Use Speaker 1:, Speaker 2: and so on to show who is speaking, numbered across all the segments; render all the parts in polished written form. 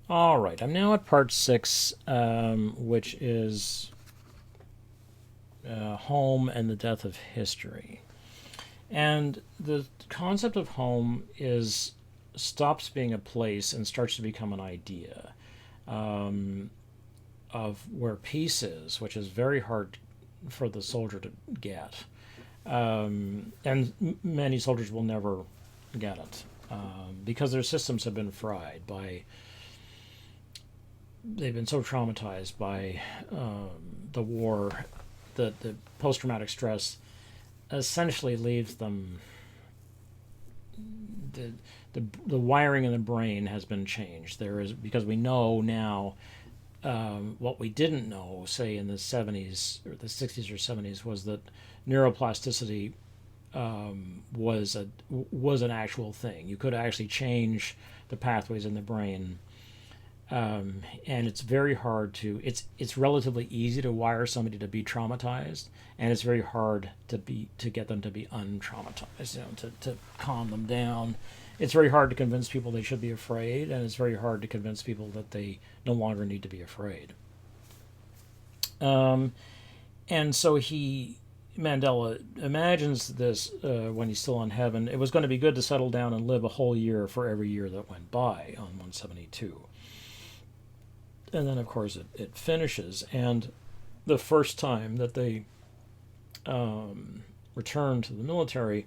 Speaker 1: All right, I'm now at part 6, which is home and the death of history. And the concept of home is stops being a place and starts to become an idea um, of where peace is, which is very hard for the soldier to get. And many soldiers will never get it because their systems have been fried by, they've been so traumatized by the war that the post traumatic stress essentially leaves them, the, the wiring in the brain has been changed. There is, because we know now what we didn't know, say in the 70s or the 60s or 70s, was that neuroplasticity was an actual thing. You could actually change the pathways in the brain, and it's very hard to. It's relatively easy to wire somebody to be traumatized, and it's very hard to get them to be untraumatized. To calm them down. It's very hard to convince people they should be afraid, and it's very hard to convince people that they no longer need to be afraid. Um, and so Mandela imagines this when he's still in heaven. It was going to be good to settle down and live a whole year for every year that went by on 172. And then, of course, it finishes. And the first time that they return to the military,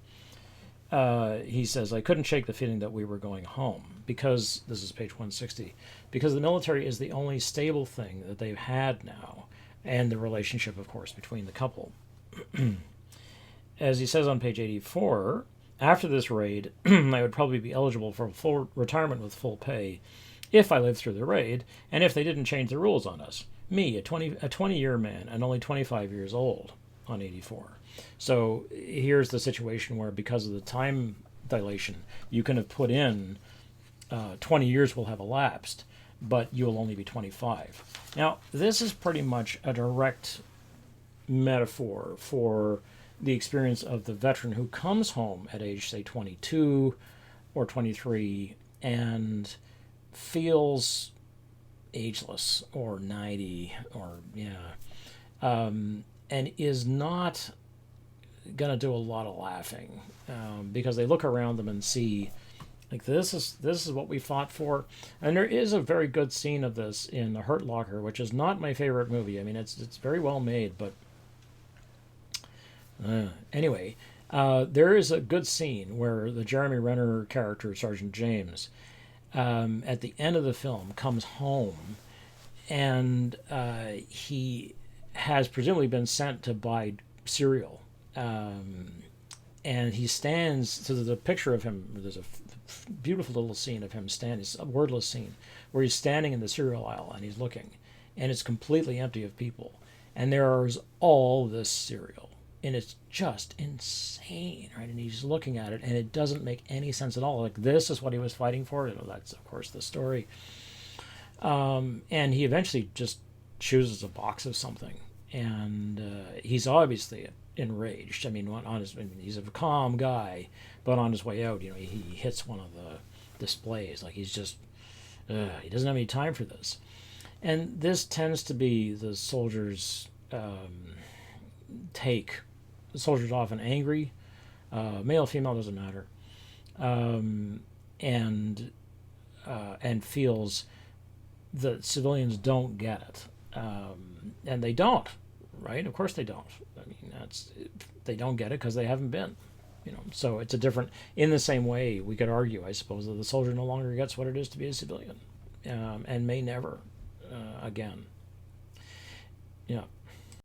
Speaker 1: he says, I couldn't shake the feeling that we were going home because, this is page 160, because the military is the only stable thing that they've had now, and the relationship, of course, between the couple. As he says on page 84, after this raid, I would probably be eligible for full retirement with full pay if I lived through the raid, and if they didn't change the rules on us. Me, a 20-year man, and only 25 years old on 84. So here's the situation where, because of the time dilation, you can have put in 20 years will have elapsed, but you'll only be 25. Now, this is pretty much a direct metaphor for the experience of the veteran who comes home at age, say, 22 or 23 and feels ageless or 90 or, and is not going to do a lot of laughing because they look around them and see, like, this is what we fought for. And there is a very good scene of this in The Hurt Locker, which is not my favorite movie. I mean, it's very well made, but anyway, there is a good scene where the Jeremy Renner character, Sergeant James, at the end of the film comes home, and he has presumably been sent to buy cereal. And he stands, so there's a picture of him, there's a beautiful little scene of him standing, it's a wordless scene, where he's standing in the cereal aisle and he's looking, and it's completely empty of people. And there's all this cereal, and it's just insane, right? And he's looking at it, and it doesn't make any sense at all. Like, this is what he was fighting for. That's, of course, the story. And he eventually just chooses a box of something, and he's obviously enraged. I mean, he's a calm guy, but on his way out, he hits one of the displays. Like, he's just, he doesn't have any time for this. And this tends to be the soldiers' take. The soldier's often angry, male, female, doesn't matter, and feels that civilians don't get it, and they don't, right? Of course they don't. I mean, they don't get it because they haven't been, So it's a different. In the same way, we could argue, I suppose, that the soldier no longer gets what it is to be a civilian, and may never again. Yeah.